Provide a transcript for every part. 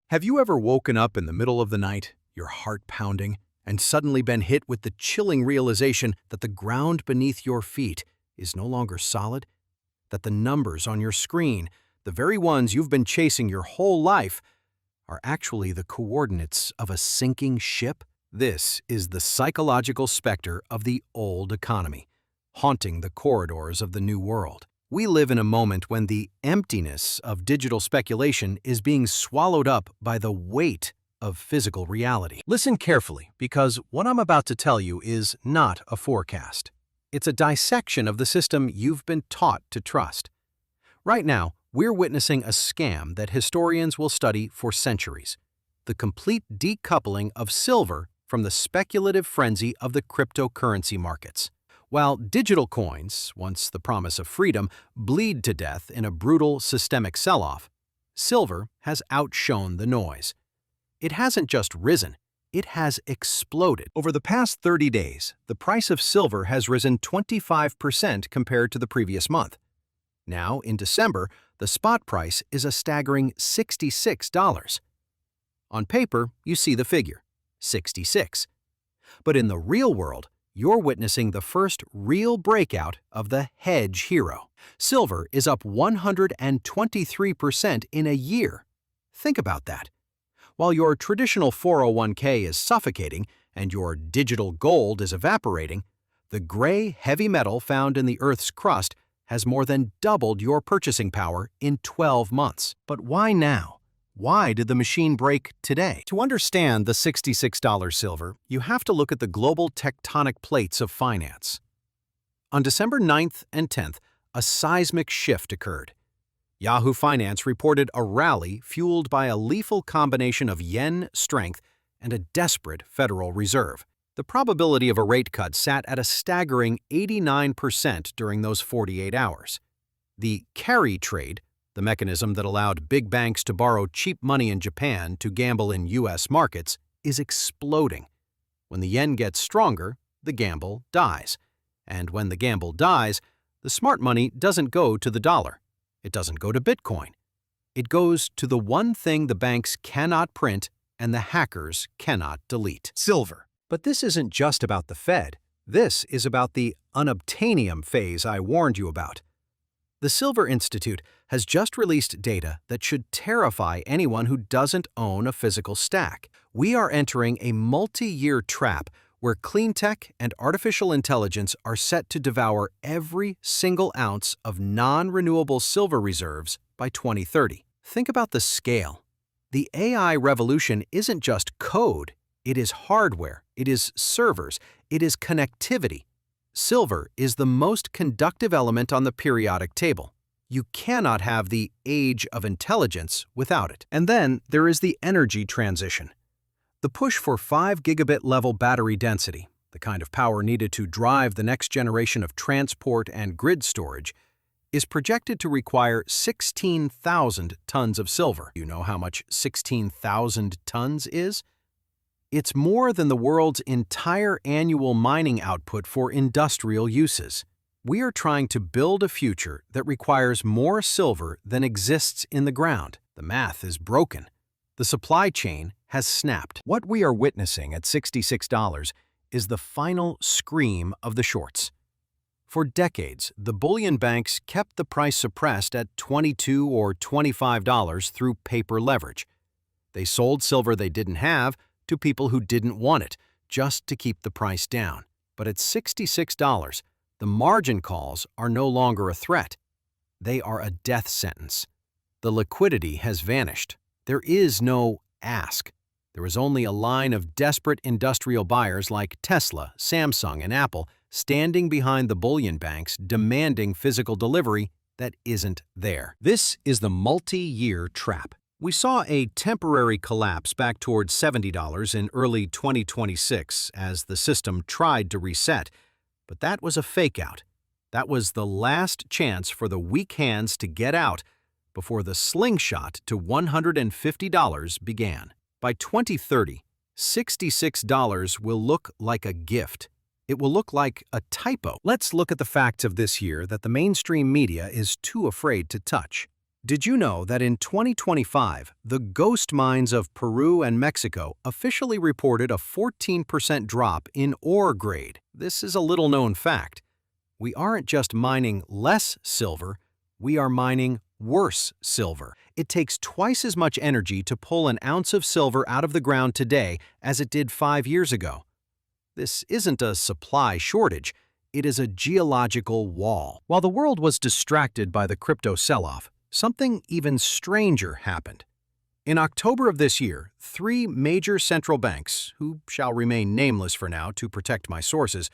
Have you ever woken up in the middle of the night, your heart pounding, and suddenly been hit with the chilling realization that the ground beneath your feet is no longer solid? That the numbers on your screen, the very ones you've been chasing your whole life, are actually the coordinates of a sinking ship? This is the psychological specter of the old economy, haunting the corridors of the new world. We live in a moment when the emptiness of digital speculation is being swallowed up by the weight of physical reality. Listen carefully, because what I'm about to tell you is not a forecast. It's a dissection of the system you've been taught to trust. Right now, we're witnessing a scam that historians will study for centuries: the complete decoupling of silver from the speculative frenzy of the cryptocurrency markets. While digital coins, once the promise of freedom, bleed to death in a brutal systemic sell-off, silver has outshone the noise. It hasn't just risen, it has exploded. Over the past 30 days, the price of silver has risen 25% compared to the previous month. Now, in December, the spot price is a staggering $66. On paper, you see the figure, 66. But in the real world, you're witnessing the first real breakout of the Hedge Hero. Silver is up 123% in a year. Think about that. While your traditional 401k is suffocating and your digital gold is evaporating, the gray heavy metal found in the Earth's crust has more than doubled your purchasing power in 12 months. But why now? Why did the machine break today? To understand the $66 silver, you have to look at the global tectonic plates of finance. On December 9th and 10th, a seismic shift occurred. Yahoo Finance reported a rally fueled by a lethal combination of yen strength and a desperate Federal Reserve. The probability of a rate cut sat at a staggering 89% during those 48 hours. The carry trade, the mechanism that allowed big banks to borrow cheap money in Japan to gamble in U.S. markets, is exploding. When the yen gets stronger, the gamble dies. And when the gamble dies, the smart money doesn't go to the dollar. It doesn't go to Bitcoin. It goes to the one thing the banks cannot print and the hackers cannot delete: silver. But this isn't just about the Fed. This is about the unobtainium phase I warned you about. The Silver Institute has just released data that should terrify anyone who doesn't own a physical stack. We are entering a multi-year trap where clean tech and artificial intelligence are set to devour every single ounce of non-renewable silver reserves by 2030. Think about the scale. The AI revolution isn't just code, it is hardware, it is servers, it is connectivity. Silver is the most conductive element on the periodic table. You cannot have the age of intelligence without it. And then there is the energy transition. The push for 5 gigabit level battery density, the kind of power needed to drive the next generation of transport and grid storage, is projected to require 16,000 tons of silver. You know how much 16,000 tons is? It's more than the world's entire annual mining output for industrial uses. We are trying to build a future that requires more silver than exists in the ground. The math is broken. The supply chain has snapped. What we are witnessing at $66 is the final scream of the shorts. For decades, the bullion banks kept the price suppressed at $22 or $25 through paper leverage. They sold silver they didn't have to people who didn't want it, just to keep the price down. But at $66, the margin calls are no longer a threat. They are a death sentence. The liquidity has vanished. There is no ask. There is only a line of desperate industrial buyers like Tesla, Samsung, and Apple standing behind the bullion banks demanding physical delivery that isn't there. This is the multi-year trap. We saw a temporary collapse back towards $70 in early 2026 as the system tried to reset, but that was a fake-out. That was the last chance for the weak hands to get out before the slingshot to $150 began. By 2030, $66 will look like a gift. It will look like a typo. Let's look at the facts of this year that the mainstream media is too afraid to touch. Did you know that in 2025, the ghost mines of Peru and Mexico officially reported a 14% drop in ore grade? This is a little-known fact. We aren't just mining less silver, we are mining worse silver. It takes twice as much energy to pull an ounce of silver out of the ground today as it did 5 years ago. This isn't a supply shortage, it is a geological wall. While the world was distracted by the crypto sell-off, something even stranger happened. In October of this year, 3 major central banks, who shall remain nameless for now to protect my sources,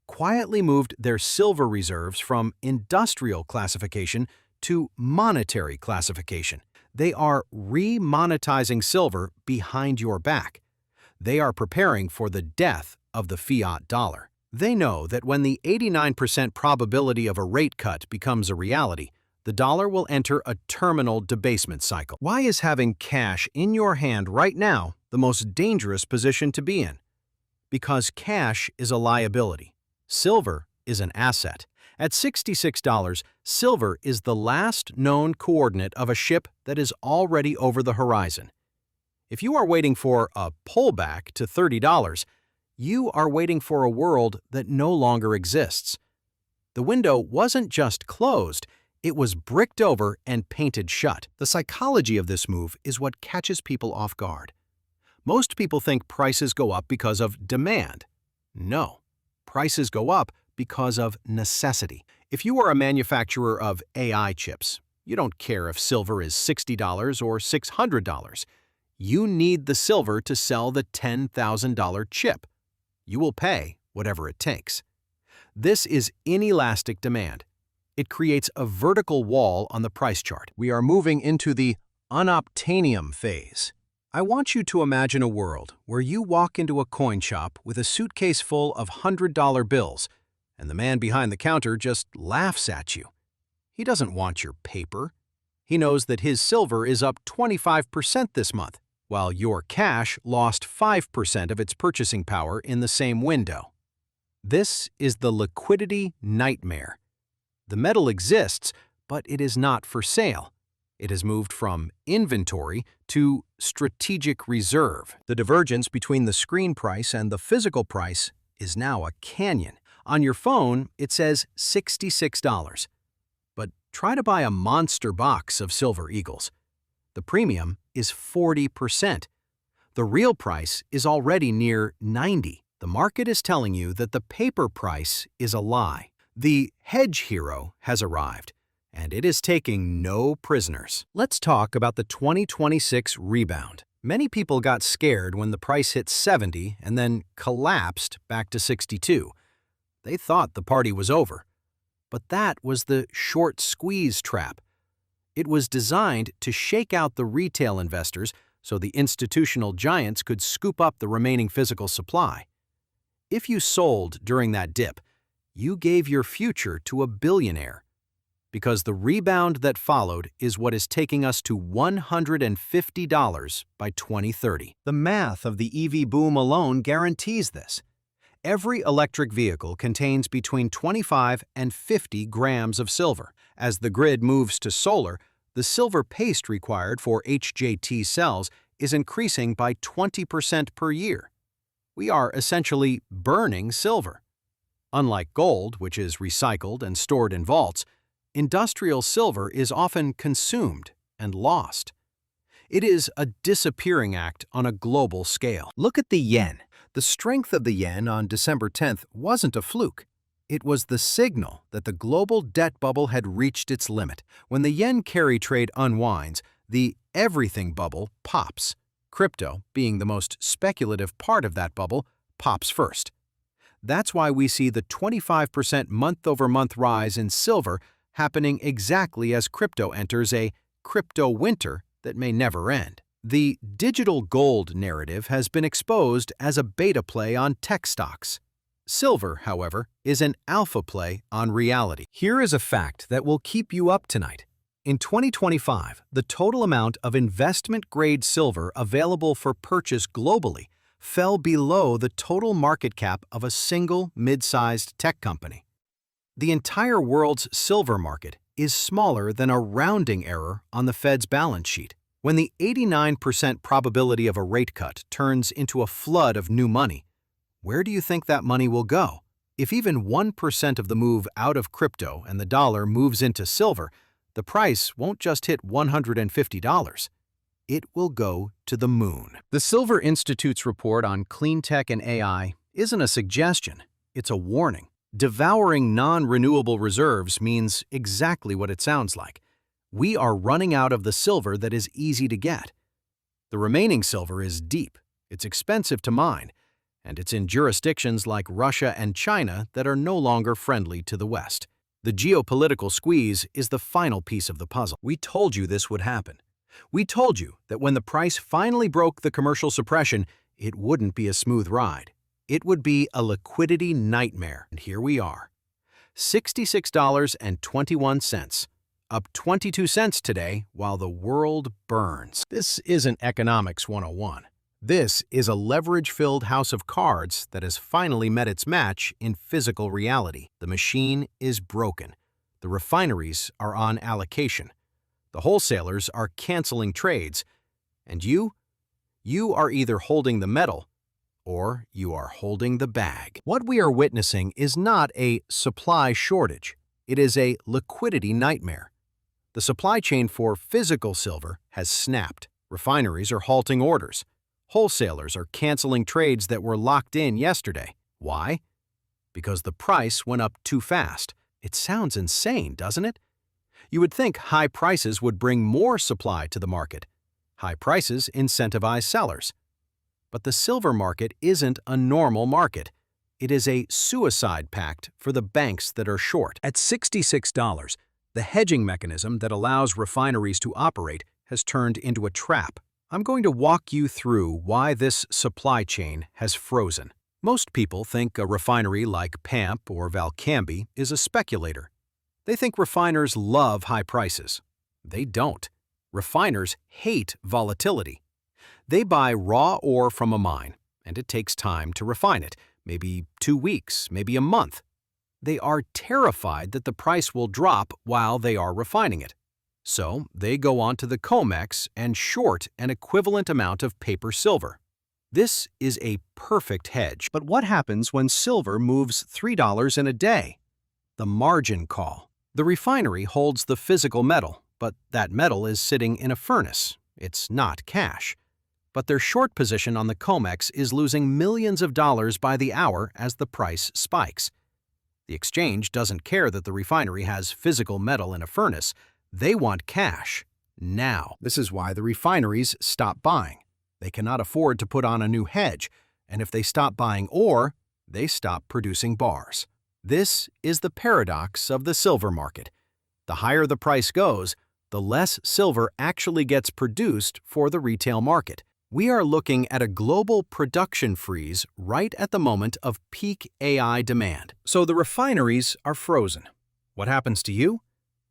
quietly moved their silver reserves from industrial classification to monetary classification. They are remonetizing silver behind your back. They are preparing for the death of the fiat dollar. They know that when the 89% probability of a rate cut becomes a reality, the dollar will enter a terminal debasement cycle. Why is having cash in your hand right now the most dangerous position to be in? Because cash is a liability. Silver is an asset. At $66, silver is the last known coordinate of a ship that is already over the horizon. If you are waiting for a pullback to $30, you are waiting for a world that no longer exists. The window wasn't just closed, it was bricked over and painted shut. The psychology of this move is what catches people off guard. Most people think prices go up because of demand. No, prices go up because of necessity. If you are a manufacturer of AI chips, you don't care if silver is $60 or $600. You need the silver to sell the $10,000 chip. You will pay whatever it takes. This is inelastic demand. It creates a vertical wall on the price chart. We are moving into the unobtainium phase. I want you to imagine a world where you walk into a coin shop with a suitcase full of $100 bills, and the man behind the counter just laughs at you. He doesn't want your paper. He knows that his silver is up 25% this month, while your cash lost 5% of its purchasing power in the same window. This is the liquidity nightmare. The metal exists, but it is not for sale. It has moved from inventory to strategic reserve. The divergence between the screen price and the physical price is now a canyon. On your phone, it says $66. But try to buy a monster box of Silver Eagles. The premium is 40%. The real price is already near $90. The market is telling you that the paper price is a lie. The Hedge Hero has arrived, and it is taking no prisoners. Let's talk about the 2026 rebound. Many people got scared when the price hit 70 and then collapsed back to 62. They thought the party was over. But that was the short squeeze trap. It was designed to shake out the retail investors so the institutional giants could scoop up the remaining physical supply. If you sold during that dip, you gave your future to a billionaire. Because the rebound that followed is what is taking us to $150 by 2030. The math of the EV boom alone guarantees this. Every electric vehicle contains between 25 and 50 grams of silver. As the grid moves to solar, the silver paste required for HJT cells is increasing by 20% per year. We are essentially burning silver. Unlike gold, which is recycled and stored in vaults, industrial silver is often consumed and lost. It is a disappearing act on a global scale. Look at the yen. The strength of the yen on December 10th wasn't a fluke. It was the signal that the global debt bubble had reached its limit. When the yen carry trade unwinds, the everything bubble pops. Crypto, being the most speculative part of that bubble, pops first. That's why we see the 25% month-over-month rise in silver happening exactly as crypto enters a crypto winter that may never end. The digital gold narrative has been exposed as a beta play on tech stocks. Silver, however, is an alpha play on reality. Here is a fact that will keep you up tonight. In 2025, the total amount of investment-grade silver available for purchase globally fell below the total market cap of a single mid-sized tech company. The entire world's silver market is smaller than a rounding error on the Fed's balance sheet. When the 89% probability of a rate cut turns into a flood of new money, where do you think that money will go? If even 1% of the move out of crypto and the dollar moves into silver, the price won't just hit $150. It will go to the moon. The Silver Institute's report on clean tech and AI isn't a suggestion, it's a warning. Devouring non-renewable reserves means exactly what it sounds like. We are running out of the silver that is easy to get. The remaining silver is deep, it's expensive to mine, and it's in jurisdictions like Russia and China that are no longer friendly to the West. The geopolitical squeeze is the final piece of the puzzle. We told you this would happen. We told you that when the price finally broke the commercial suppression, it wouldn't be a smooth ride. It would be a liquidity nightmare. And here we are. $66.21, up 22 cents today while the world burns. This isn't Economics 101. This is a leverage-filled house of cards that has finally met its match in physical reality. The machine is broken. The refineries are on allocation. The wholesalers are canceling trades. And you are either holding the metal or you are holding the bag. What we are witnessing is not a supply shortage. It is a liquidity nightmare. The supply chain for physical silver has snapped. Refineries are halting orders. Wholesalers are canceling trades that were locked in yesterday. Why? Because the price went up too fast. It sounds insane, doesn't it? You would think high prices would bring more supply to the market. High prices incentivize sellers. But the silver market isn't a normal market. It is a suicide pact for the banks that are short. At $66, the hedging mechanism that allows refineries to operate has turned into a trap. I'm going to walk you through why this supply chain has frozen. Most people think a refinery like PAMP or Valcambi is a speculator. They think refiners love high prices. They don't. Refiners hate volatility. They buy raw ore from a mine, and it takes time to refine it, maybe 2 weeks, maybe a month. They are terrified that the price will drop while they are refining it. So they go onto the COMEX and short an equivalent amount of paper silver. This is a perfect hedge. But what happens when silver moves $3 in a day? The margin call. The refinery holds the physical metal, but that metal is sitting in a furnace. It's not cash. But their short position on the COMEX is losing millions of dollars by the hour as the price spikes. The exchange doesn't care that the refinery has physical metal in a furnace. They want cash now. This is why the refineries stop buying. They cannot afford to put on a new hedge, and if they stop buying ore, they stop producing bars. This is the paradox of the silver market. The higher the price goes, the less silver actually gets produced for the retail market. We are looking at a global production freeze right at the moment of peak AI demand. So the refineries are frozen. What happens to you?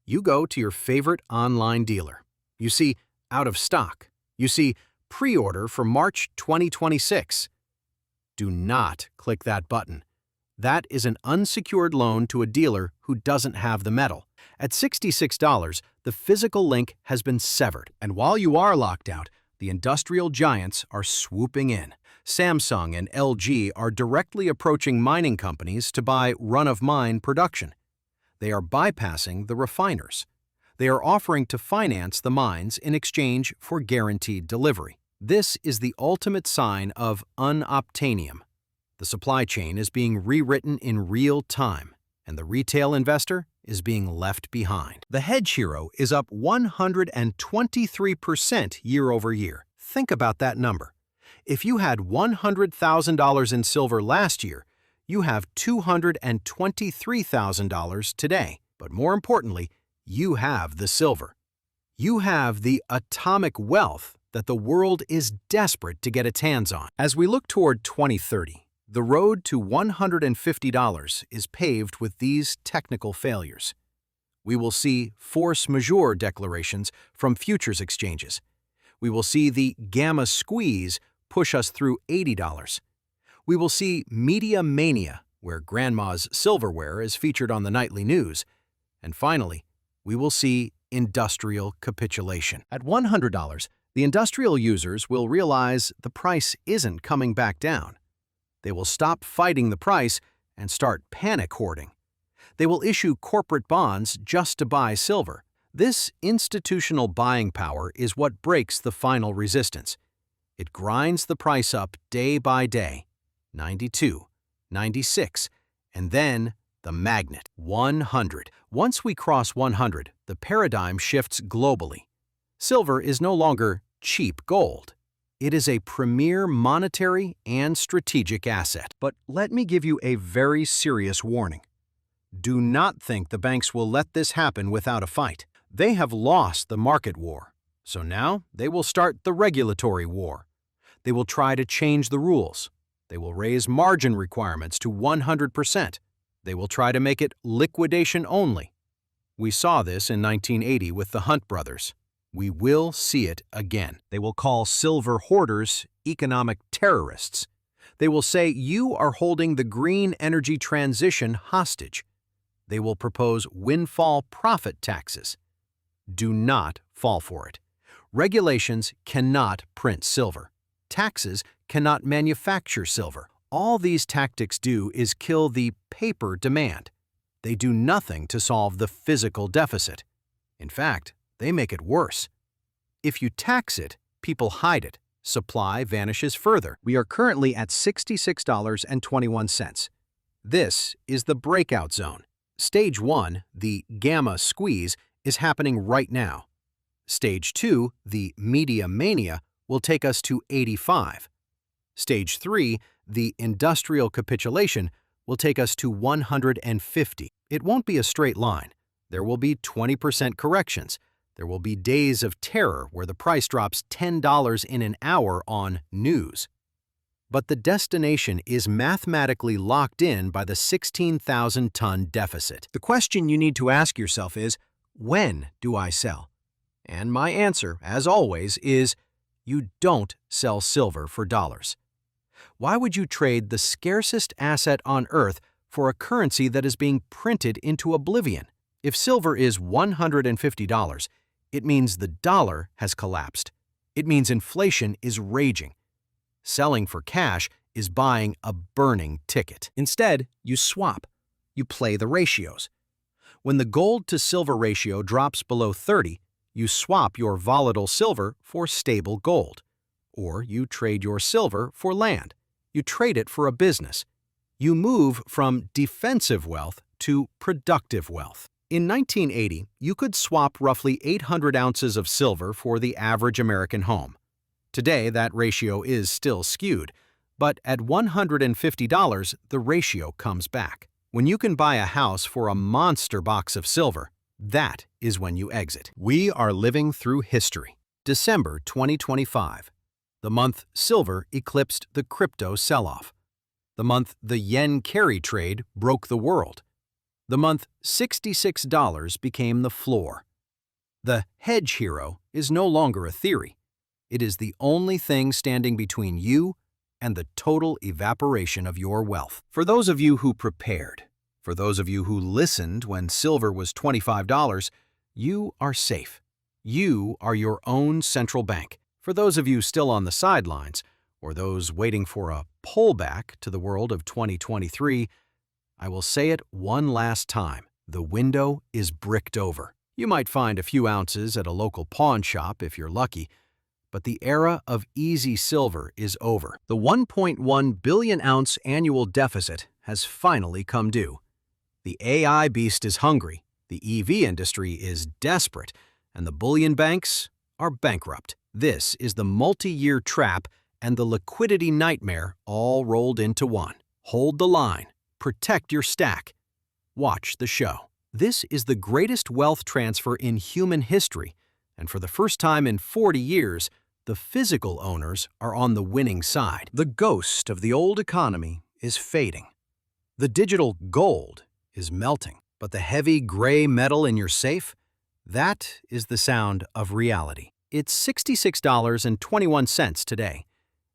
You go to your favorite online dealer. You see out of stock. You see pre-order for March 2026. Do not click that button. That is an unsecured loan to a dealer who doesn't have the metal. At $66, the physical link has been severed. And while you are locked out, the industrial giants are swooping in. Samsung and LG are directly approaching mining companies to buy run-of-mine production. They are bypassing the refiners. They are offering to finance the mines in exchange for guaranteed delivery. This is the ultimate sign of unobtainium. The supply chain is being rewritten in real time, and the retail investor is being left behind. The Hedge Hero is up 123% year over year. Think about that number. If you had $100,000 in silver last year, you have $223,000 today. But more importantly, you have the silver. You have the atomic wealth that the world is desperate to get its hands on. As we look toward 2030, the road to $150 is paved with these technical failures. We will see force majeure declarations from futures exchanges. We will see the gamma squeeze push us through $80. We will see media mania, where grandma's silverware is featured on the nightly news. And finally, we will see industrial capitulation. At $100, the industrial users will realize the price isn't coming back down. They will stop fighting the price and start panic hoarding. They will issue corporate bonds just to buy silver. This institutional buying power is what breaks the final resistance. It grinds the price up day by day. 92, 96, and then the magnet, 100. Once we cross 100, the paradigm shifts globally. Silver is no longer cheap gold. It is a premier monetary and strategic asset. But let me give you a very serious warning. Do not think the banks will let this happen without a fight. They have lost the market war, so now they will start the regulatory war. They will try to change the rules. They will raise margin requirements to 100%. They will try to make it liquidation only. We saw this in 1980 with the Hunt brothers. We will see it again. They will call silver hoarders economic terrorists. They will say you are holding the green energy transition hostage. They will propose windfall profit taxes. Do not fall for it. Regulations cannot print silver. Taxes cannot manufacture silver. All these tactics do is kill the paper demand. They do nothing to solve the physical deficit. In fact, they make it worse. If you tax it, people hide it. Supply vanishes further. We are currently at $66.21. This is the breakout zone. Stage 1, the gamma squeeze, is happening right now. Stage 2, the media mania, will take us to 85. Stage 3, the industrial capitulation, will take us to 150. It won't be a straight line. There will be 20% corrections. There will be days of terror where the price drops $10 in an hour on news. But the destination is mathematically locked in by the 16,000-ton deficit. The question you need to ask yourself is, when do I sell? And my answer, as always, is you don't sell silver for dollars. Why would you trade the scarcest asset on Earth for a currency that is being printed into oblivion? If silver is $150, it means the dollar has collapsed. It means inflation is raging. Selling for cash is buying a burning ticket. Instead, you swap. You play the ratios. When the gold-to-silver ratio drops below 30, you swap your volatile silver for stable gold. Or you trade your silver for land. You trade it for a business. You move from defensive wealth to productive wealth. In 1980, you could swap roughly 800 ounces of silver for the average American home. Today, that ratio is still skewed, but at $150, the ratio comes back. When you can buy a house for a monster box of silver, that is when you exit. We are living through history. December 2025. The month silver eclipsed the crypto sell-off. The month the yen carry trade broke the world. The month $66 became the floor. The Hedge Hero is no longer a theory. It is the only thing standing between you and the total evaporation of your wealth. For those of you who prepared, for those of you who listened when silver was $25, you are safe. You are your own central bank. For those of you still on the sidelines, or those waiting for a pullback to the world of 2023, I will say it one last time. The window is bricked over. You might find a few ounces at a local pawn shop if you're lucky, but the era of easy silver is over. The 1.1 billion ounce annual deficit has finally come due. The AI beast is hungry, the EV industry is desperate, and the bullion banks are bankrupt. This is the multi-year trap and the liquidity nightmare all rolled into one. Hold the line. Protect your stack. Watch the show. This is the greatest wealth transfer in human history, and for the first time in 40 years, the physical owners are on the winning side. The ghost of the old economy is fading. The digital gold is melting, but the heavy gray metal in your safe, that is the sound of reality. It's $66.21 today.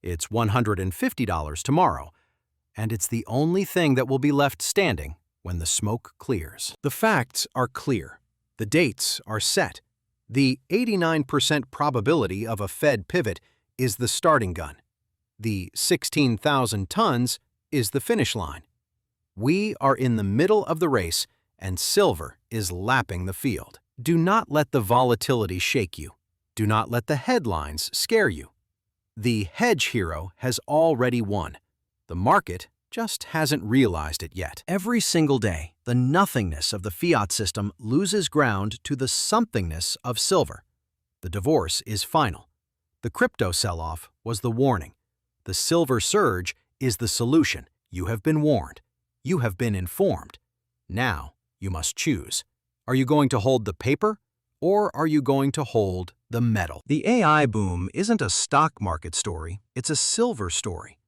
It's $150 tomorrow. And it's the only thing that will be left standing when the smoke clears. The facts are clear. The dates are set. The 89% probability of a Fed pivot is the starting gun. The 16,000 tons is the finish line. We are in the middle of the race, and silver is lapping the field. Do not let the volatility shake you. Do not let the headlines scare you. The hedge hero has already won. The market just hasn't realized it yet. Every single day, the nothingness of the fiat system loses ground to the somethingness of silver. The divorce is final. The crypto sell-off was the warning. The silver surge is the solution. You have been warned. You have been informed. Now you must choose. Are you going to hold the paper, or are you going to hold the metal? The AI boom isn't a stock market story, it's a silver story.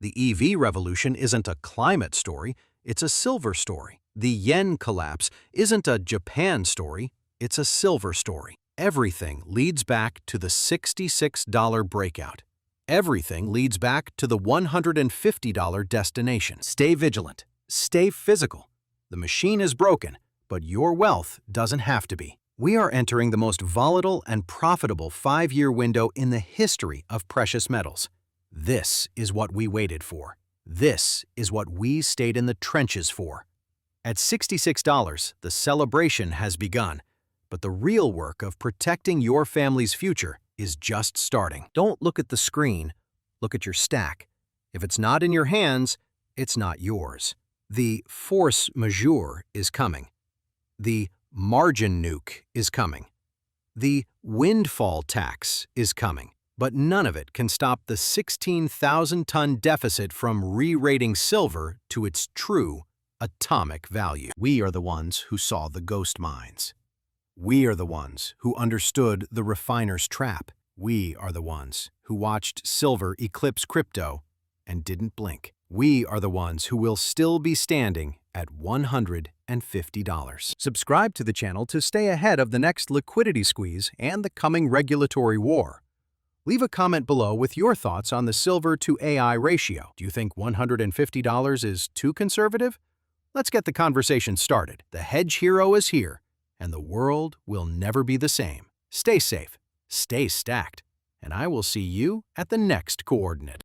The EV revolution isn't a climate story, it's a silver story. The yen collapse isn't a Japan story, it's a silver story. Everything leads back to the $66 breakout. Everything leads back to the $150 destination. Stay vigilant. Stay physical. The machine is broken, but your wealth doesn't have to be. We are entering the most volatile and profitable 5-year window in the history of precious metals. This is what we waited for. This is what we stayed in the trenches for. At $66, the celebration has begun, but the real work of protecting your family's future is just starting. Don't look at the screen, look at your stack. If it's not in your hands, it's not yours. The force majeure is coming. The margin nuke is coming. The windfall tax is coming. But none of it can stop the 16,000-ton deficit from re-rating silver to its true atomic value. We are the ones who saw the ghost mines. We are the ones who understood the refiner's trap. We are the ones who watched silver eclipse crypto and didn't blink. We are the ones who will still be standing at $150. Subscribe to the channel to stay ahead of the next liquidity squeeze and the coming regulatory war. Leave a comment below with your thoughts on the silver to AI ratio. Do you think $150 is too conservative? Let's get the conversation started. The Hedge Hero is here, and the world will never be the same. Stay safe, stay stacked, and I will see you at the next coordinate.